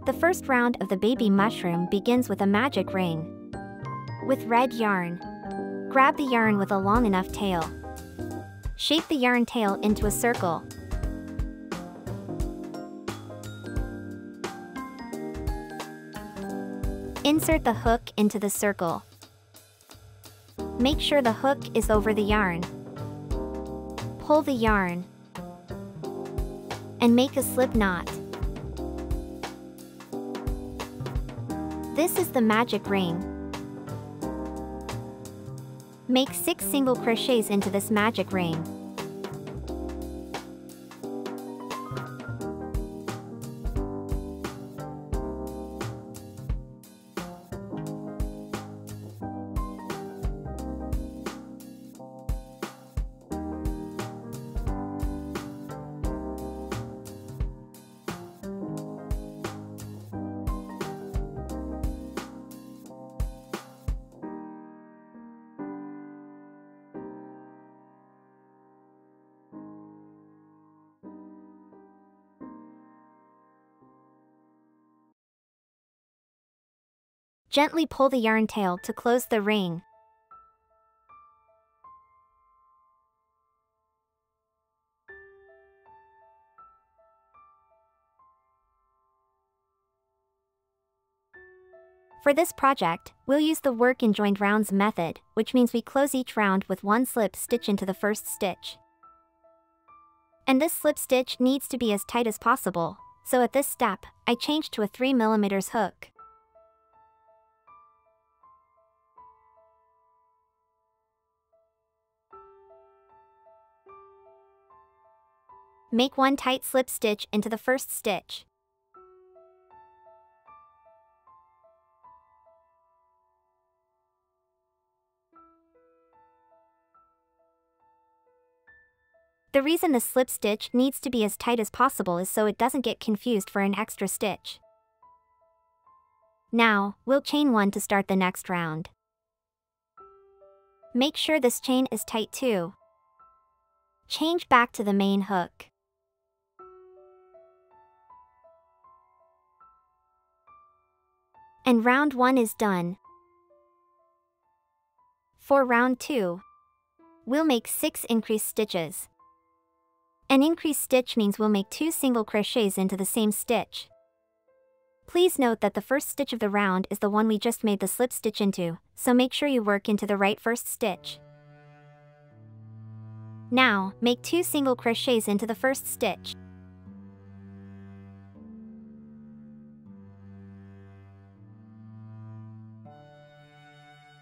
The first round of the baby mushroom begins with a magic ring. With red yarn. Grab the yarn with a long enough tail. Shape the yarn tail into a circle. Insert the hook into the circle. Make sure the hook is over the yarn. Pull the yarn and make a slip knot. This is the magic ring. Make 6 single crochets into this magic ring. Gently pull the yarn tail to close the ring. For this project, we'll use the work in joined rounds method, which means we close each round with one slip stitch into the first stitch. And this slip stitch needs to be as tight as possible, so at this step, I changed to a 3mm hook. Make one tight slip stitch into the first stitch. The reason the slip stitch needs to be as tight as possible is so it doesn't get confused for an extra stitch. Now, we'll chain 1 to start the next round. Make sure this chain is tight too. Change back to the main hook. And round 1 is done. For round 2, we'll make 6 increased stitches. An increased stitch means we'll make 2 single crochets into the same stitch. Please note that the first stitch of the round is the one we just made the slip stitch into, so make sure you work into the right first stitch. Now, make 2 single crochets into the first stitch.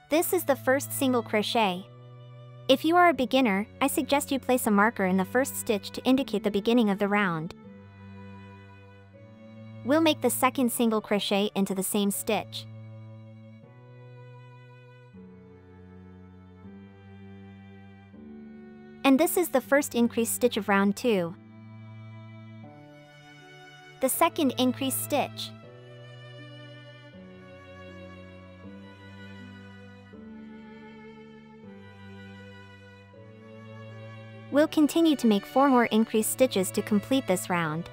This is the first single crochet. If you are a beginner, I suggest you place a marker in the first stitch to indicate the beginning of the round. We'll make the second single crochet into the same stitch. And this is the first increased stitch of round 2. The second increased stitch. We'll continue to make 4 more increased stitches to complete this round.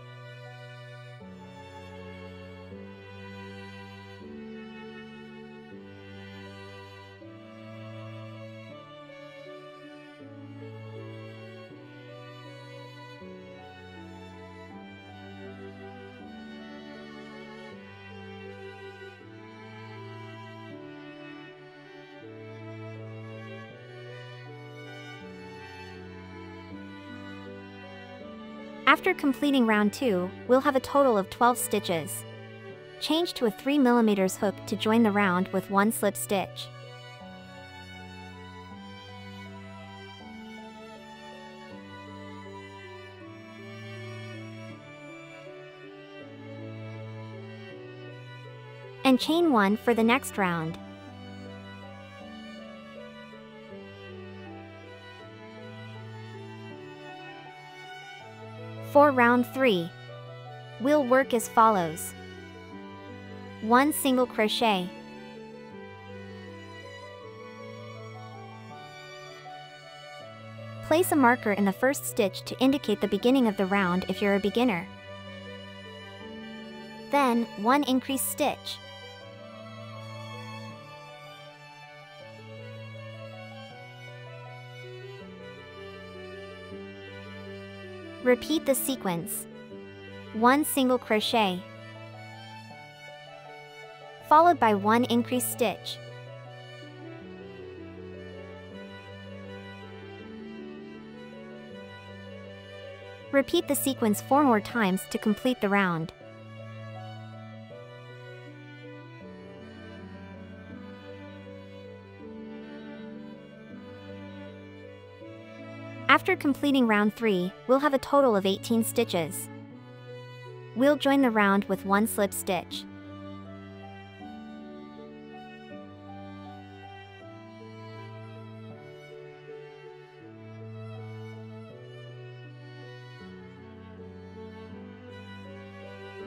After completing round 2, we'll have a total of 12 stitches. Change to a 3mm hook to join the round with 1 slip stitch. And chain 1 for the next round. For round 3, we'll work as follows. 1 single crochet. Place a marker in the first stitch to indicate the beginning of the round if you're a beginner. Then, 1 increased stitch. Repeat the sequence. 1 single crochet, followed by 1 increased stitch. Repeat the sequence 4 more times to complete the round. After completing round 3, we'll have a total of 18 stitches. We'll join the round with 1 slip stitch.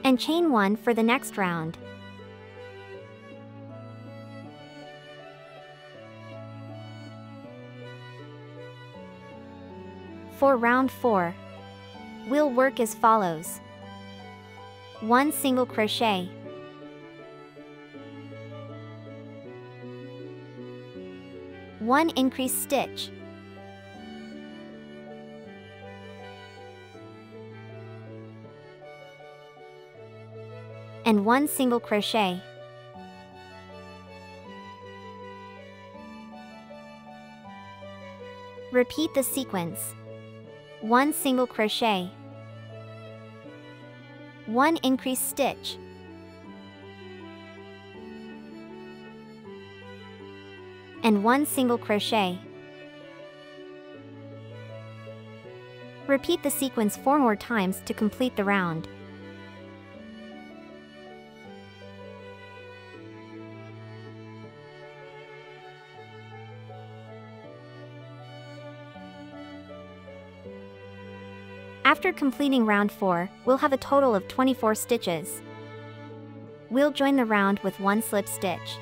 And chain 1 for the next round. For round 4, we'll work as follows. 1 single crochet, one increased stitch, and 1 single crochet. Repeat the sequence. 1 single crochet, 1 increased stitch, and 1 single crochet. Repeat the sequence 4 more times to complete the round. After completing round 4, we'll have a total of 24 stitches. We'll join the round with 1 slip stitch.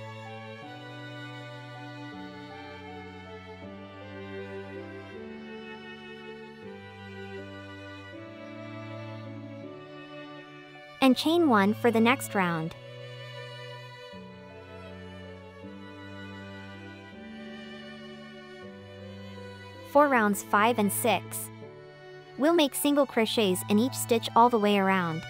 And chain 1 for the next round. For rounds 5 and 6, we'll make single crochets in each stitch all the way around.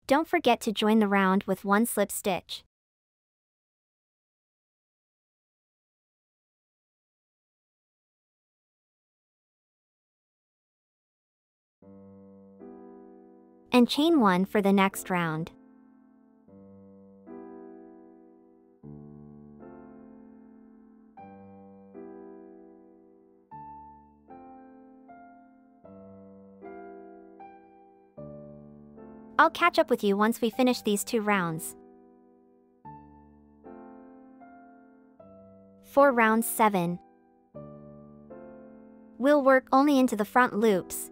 Don't forget to join the round with 1 slip stitch. And chain 1 for the next round. I'll catch up with you once we finish these 2 rounds. For round 7, we'll work only into the front loops.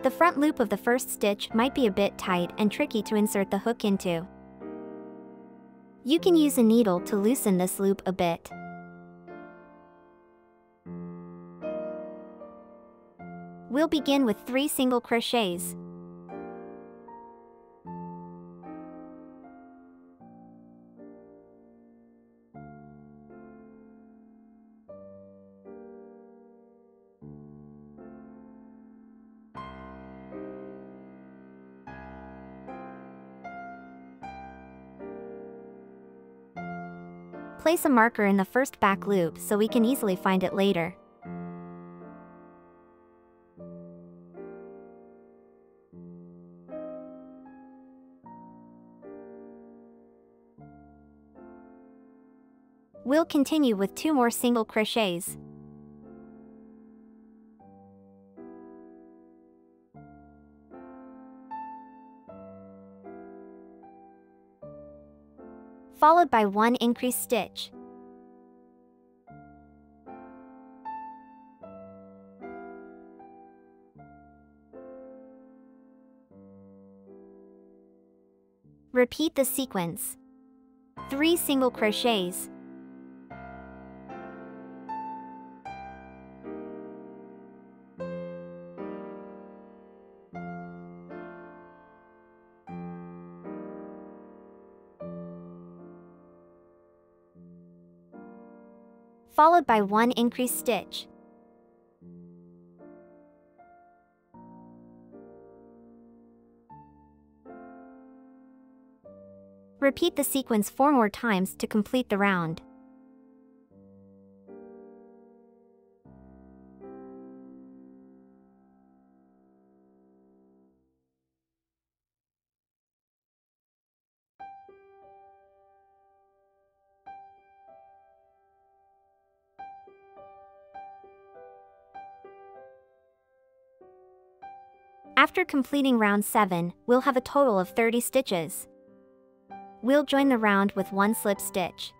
The front loop of the first stitch might be a bit tight and tricky to insert the hook into. You can use a needle to loosen this loop a bit. We'll begin with 3 single crochets. Place a marker in the first back loop so we can easily find it later. We'll continue with 2 more single crochets. Followed by 1 increased stitch. Repeat the sequence. 3 single crochets. Followed by 1 increased stitch. Repeat the sequence 4 more times to complete the round. After completing round 7, we'll have a total of 30 stitches. We'll join the round with 1 slip stitch.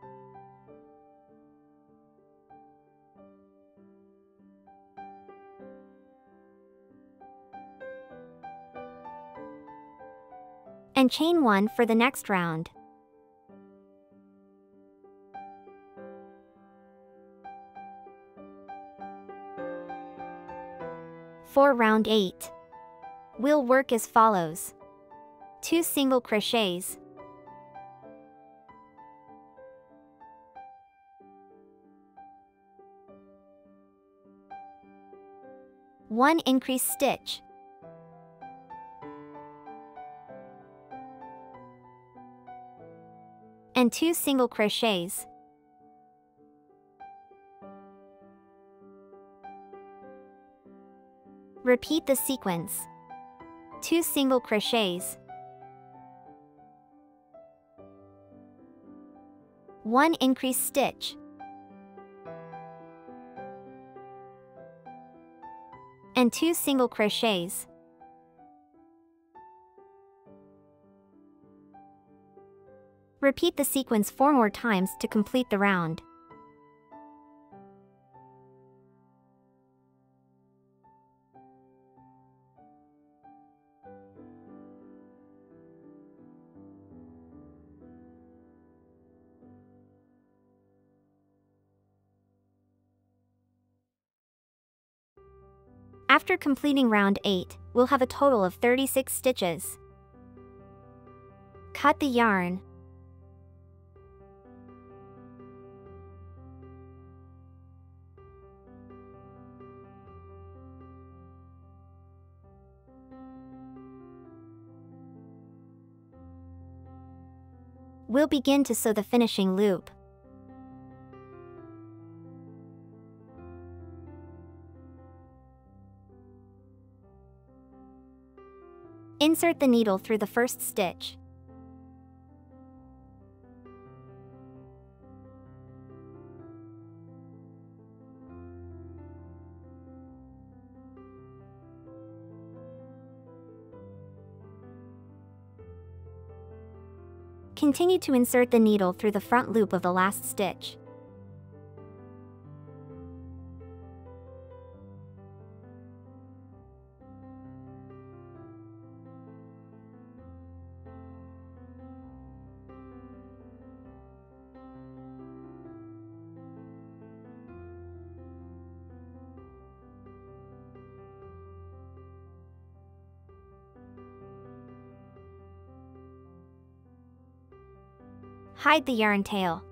And chain 1 for the next round. For round 8, we'll work as follows. 2 single crochets. 1 increased stitch. And 2 single crochets. Repeat the sequence. 2 single crochets. 1 increased stitch. And 2 single crochets. Repeat the sequence 4 more times to complete the round. After completing round 8, we'll have a total of 36 stitches. Cut the yarn. We'll begin to sew the finishing loop. Insert the needle through the first stitch. Continue to insert the needle through the front loop of the last stitch. Hide the yarn tail.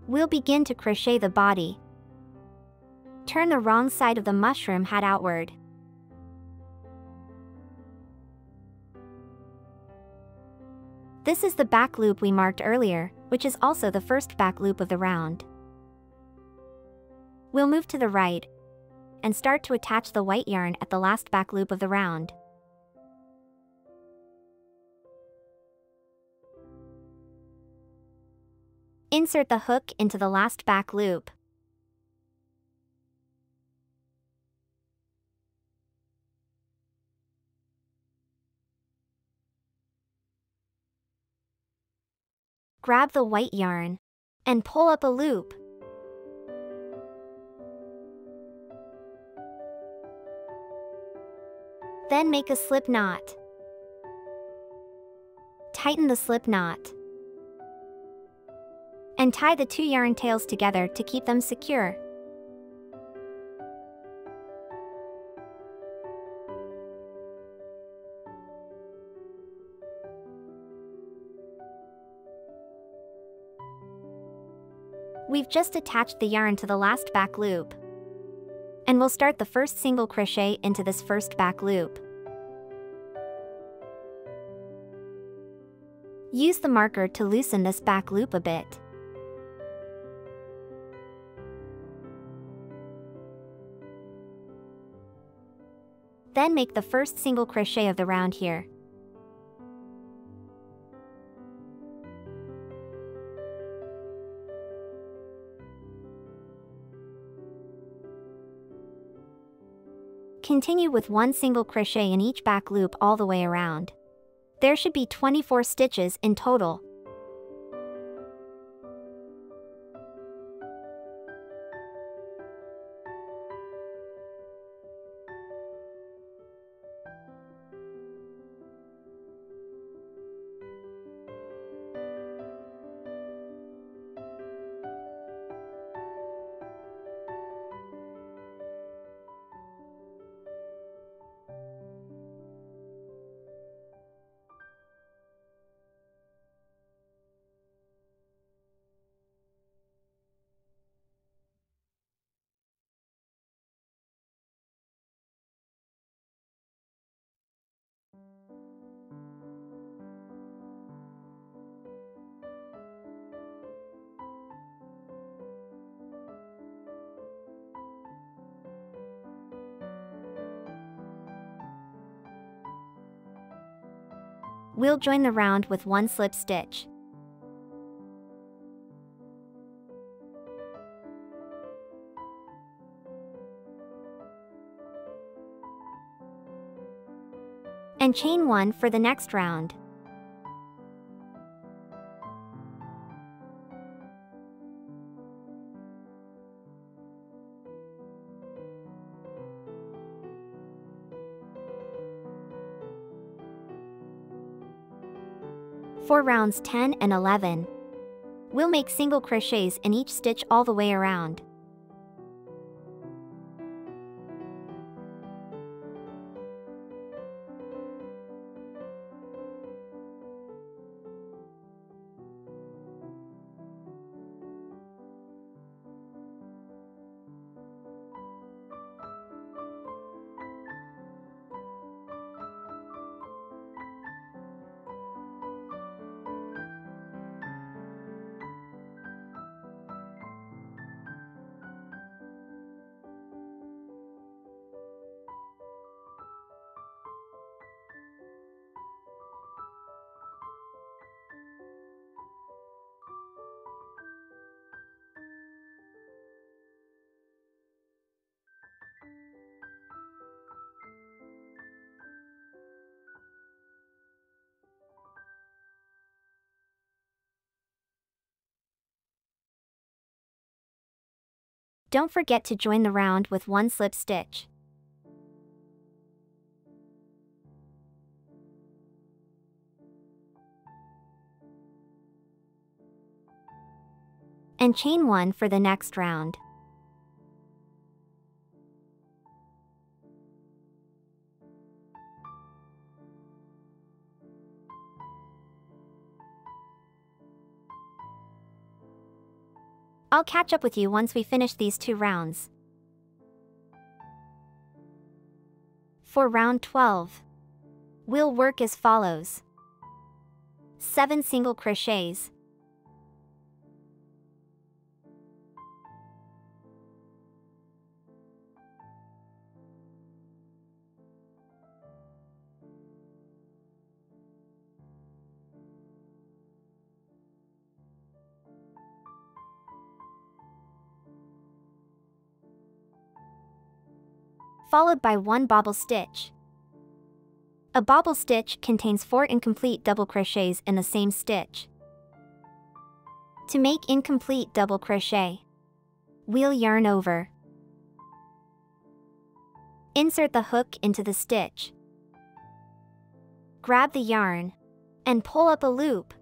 We'll begin to crochet the body. Turn the wrong side of the mushroom hat outward. This is the back loop we marked earlier, which is also the first back loop of the round. We'll move to the right and start to attach the white yarn at the last back loop of the round. Insert the hook into the last back loop. Grab the white yarn and pull up a loop. Then make a slip knot. Tighten the slip knot and tie the two yarn tails together to keep them secure. We've just attached the yarn to the last back loop, and we'll start the first single crochet into this first back loop. Use the marker to loosen this back loop a bit. Then make the first single crochet of the round here. Continue with one single crochet in each back loop all the way around. There should be 24 stitches in total. We'll join the round with one slip stitch. And chain one for the next round. For rounds 10 and 11, we'll make single crochets in each stitch all the way around. Don't forget to join the round with one slip stitch. And chain one for the next round. I'll catch up with you once we finish these 2 rounds. For round 12, we'll work as follows. 7 single crochets, followed by 1 bobble stitch. A bobble stitch contains 4 incomplete double crochets in the same stitch. To make incomplete double crochet, wheel yarn over. Insert the hook into the stitch. Grab the yarn and pull up a loop.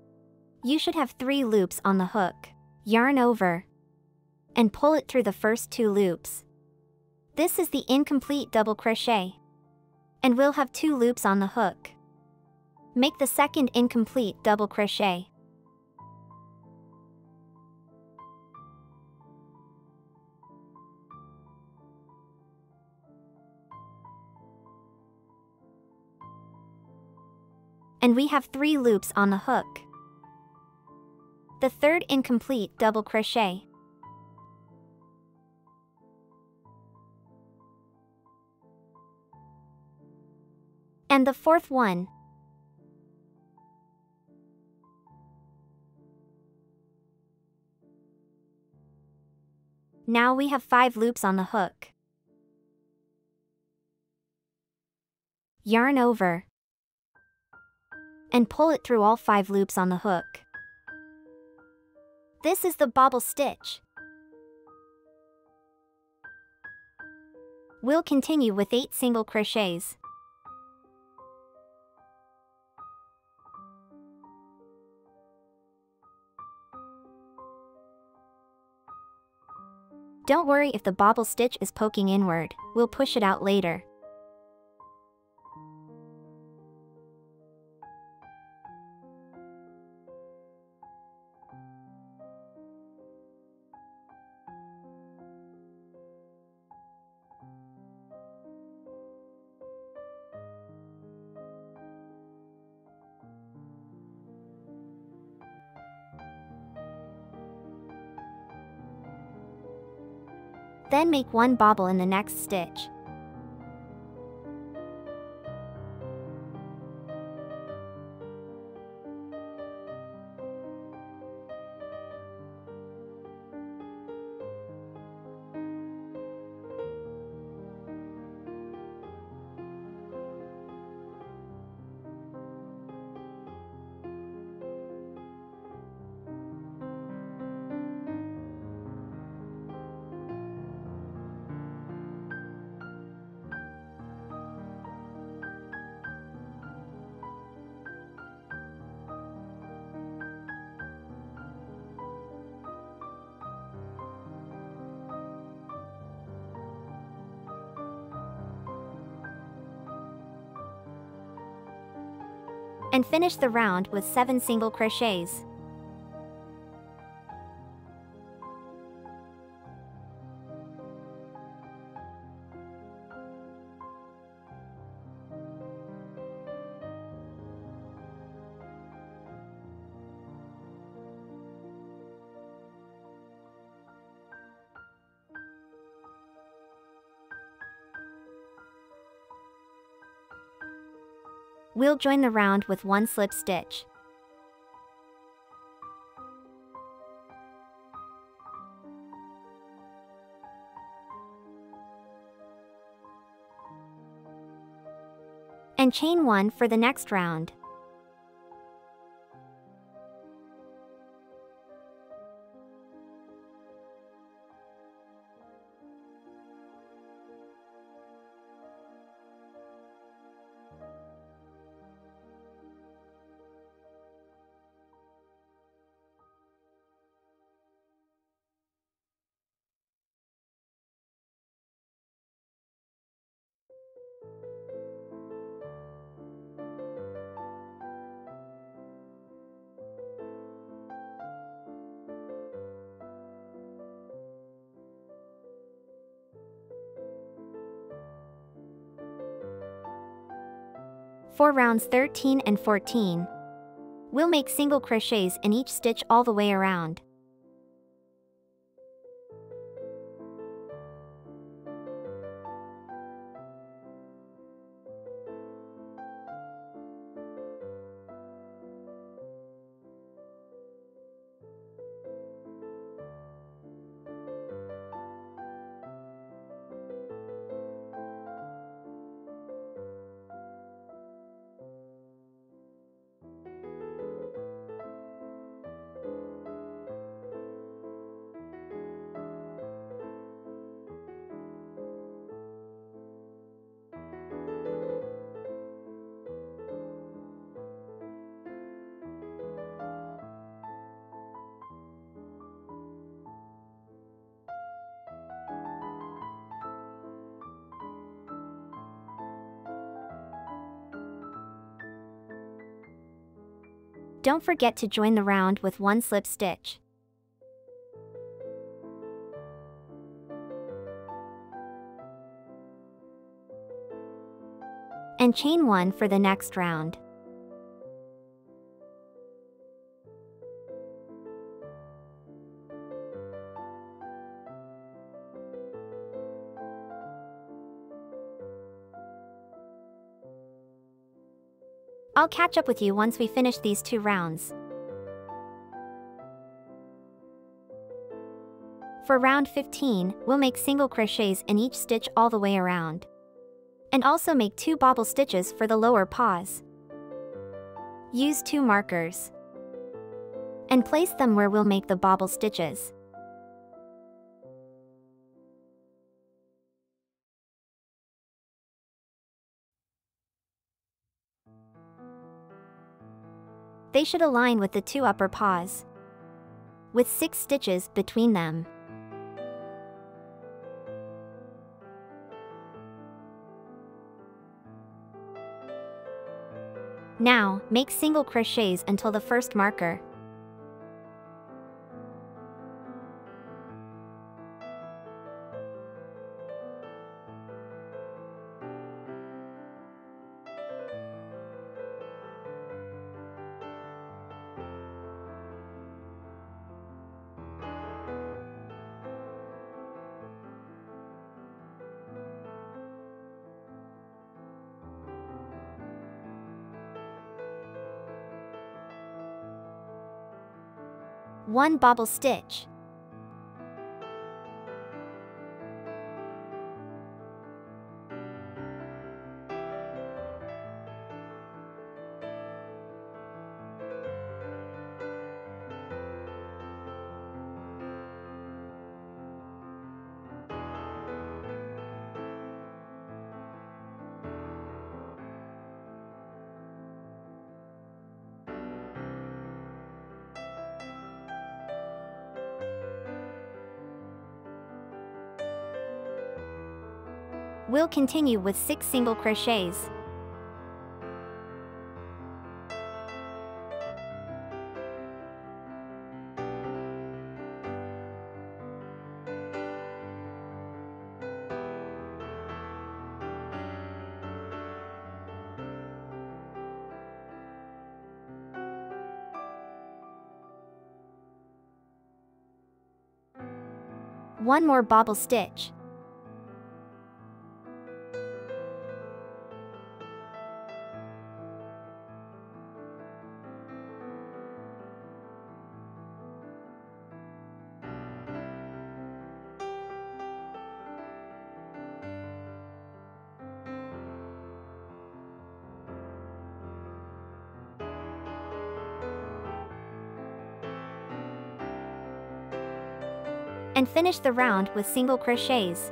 You should have 3 loops on the hook. Yarn over and pull it through the first 2 loops. This is the incomplete double crochet, and we'll have 2 loops on the hook. Make the second incomplete double crochet. And we have 3 loops on the hook. The third incomplete double crochet. And the fourth one. Now we have 5 loops on the hook. Yarn over and pull it through all 5 loops on the hook. This is the bobble stitch. We'll continue with 8 single crochets. Don't worry if the bobble stitch is poking inward, we'll push it out later. Then make 1 bobble in the next stitch. And finish the round with 7 single crochets. We'll join the round with 1 slip stitch. And chain 1 for the next round. For rounds 13 and 14, we'll make single crochets in each stitch all the way around. Don't forget to join the round with one slip stitch. And chain 1 for the next round. I'll catch up with you once we finish these 2 rounds. For round 15, we'll make single crochets in each stitch all the way around. And also make 2 bobble stitches for the lower paws. Use 2 markers. And place them where we'll make the bobble stitches. They should align with the 2 upper paws, with 6 stitches between them. Now, make single crochets until the first marker. One bobble stitch. We'll continue with 6 single crochets. One more bobble stitch. And finish the round with single crochets.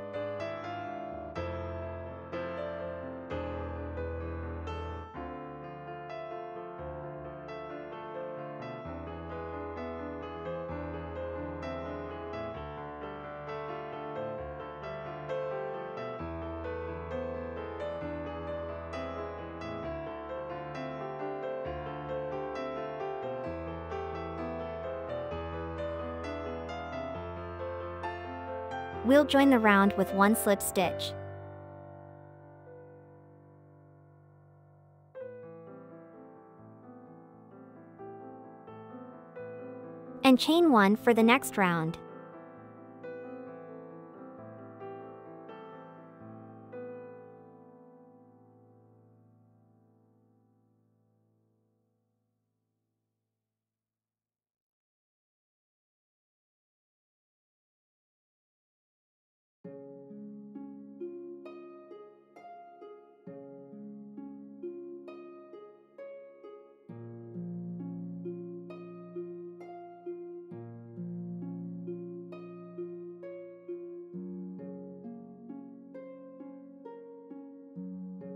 We'll join the round with one slip stitch. and chain 1 for the next round.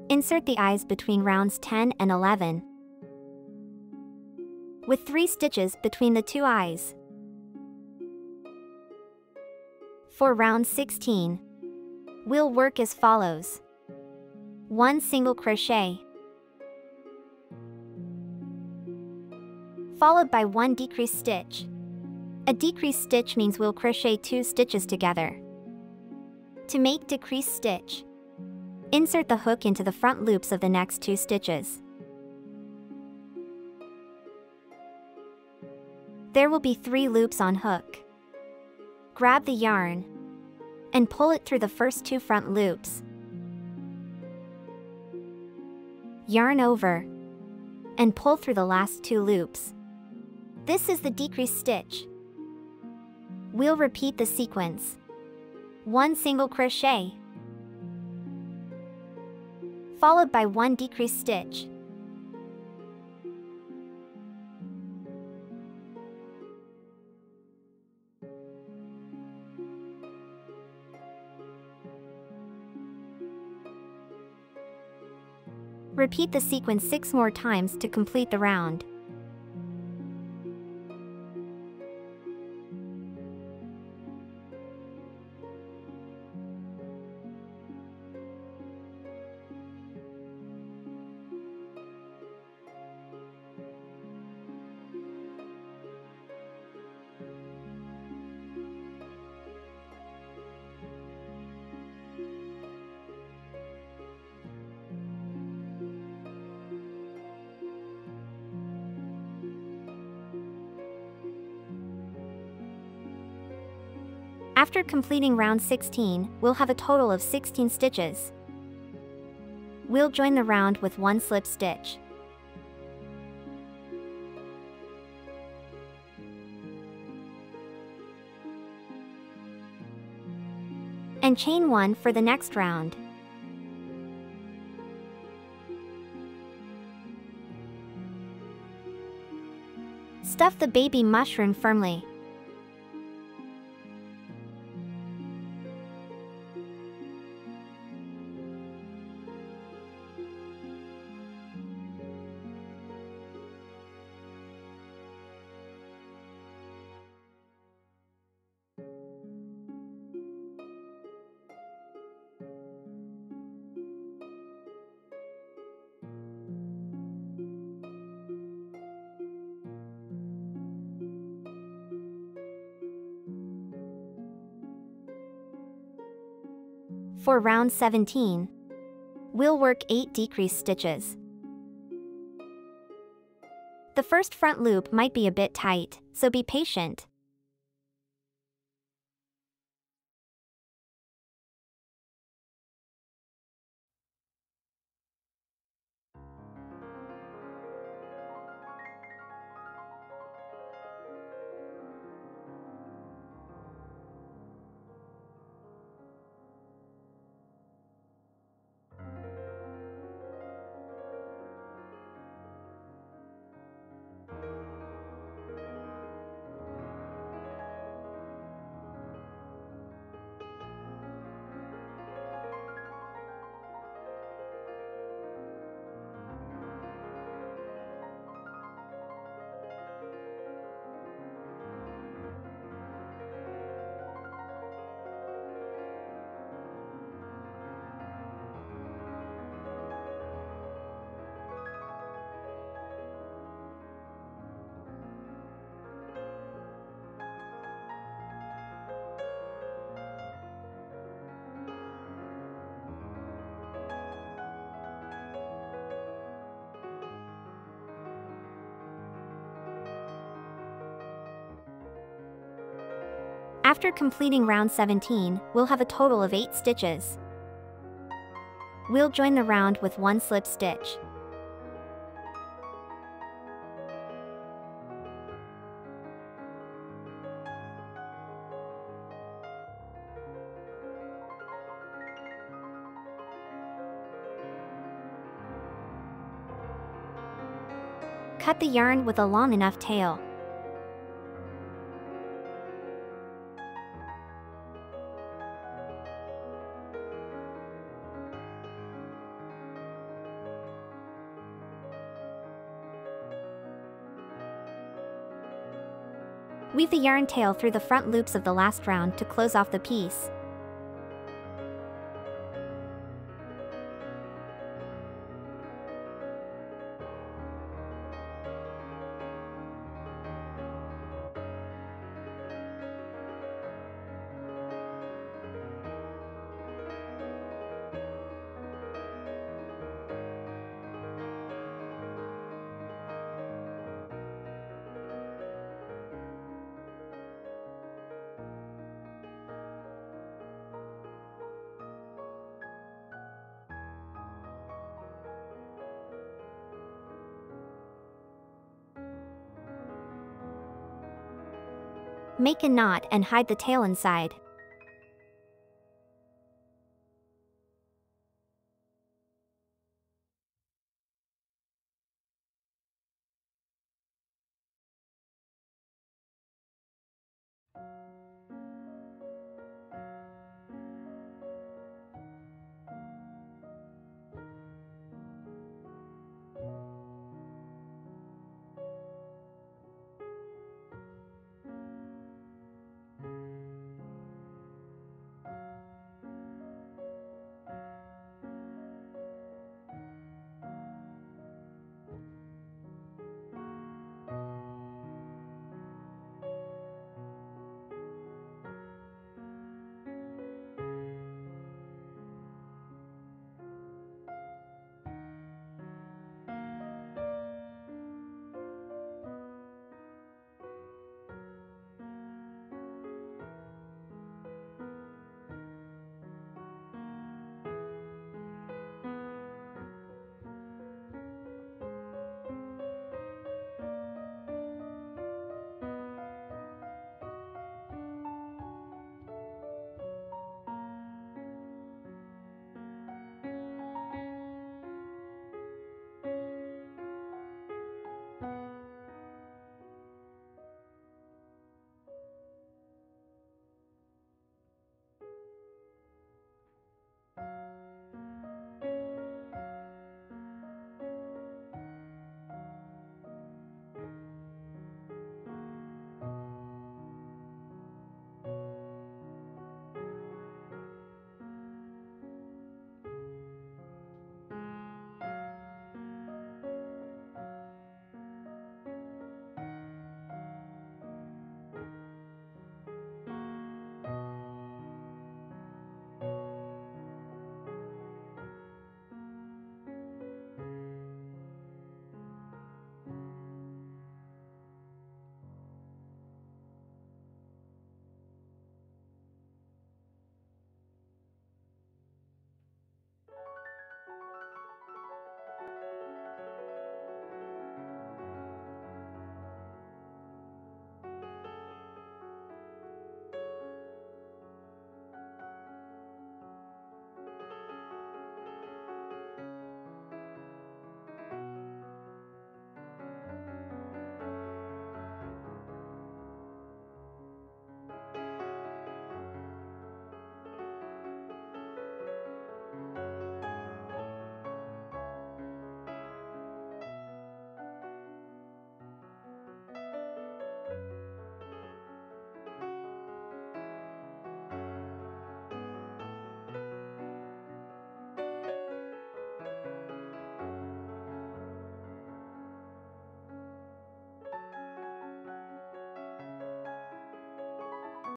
Insert the eyes between rounds 10 and 11, with 3 stitches between the 2 eyes. For round 16, we'll work as follows. 1 single crochet, followed by 1 decreased stitch. A decreased stitch means we'll crochet 2 stitches together. To make decreased stitch, insert the hook into the front loops of the next 2 stitches. There will be 3 loops on hook. Grab the yarn and pull it through the first 2 front loops. Yarn over and pull through the last 2 loops. This is the decreased stitch. We'll repeat the sequence. 1 single crochet, followed by 1 decreased stitch. Repeat the sequence 6 more times to complete the round. After completing round 16, we'll have a total of 16 stitches. We'll join the round with 1 slip stitch. And chain 1 for the next round. Stuff the baby mushroom firmly. For round 17, we'll work 8 decreased stitches. The first front loop might be a bit tight, so be patient. After completing round 17, we'll have a total of 8 stitches. We'll join the round with 1 slip stitch. Cut the yarn with a long enough tail. Weave the yarn tail through the front loops of the last round to close off the piece. Make a knot and hide the tail inside.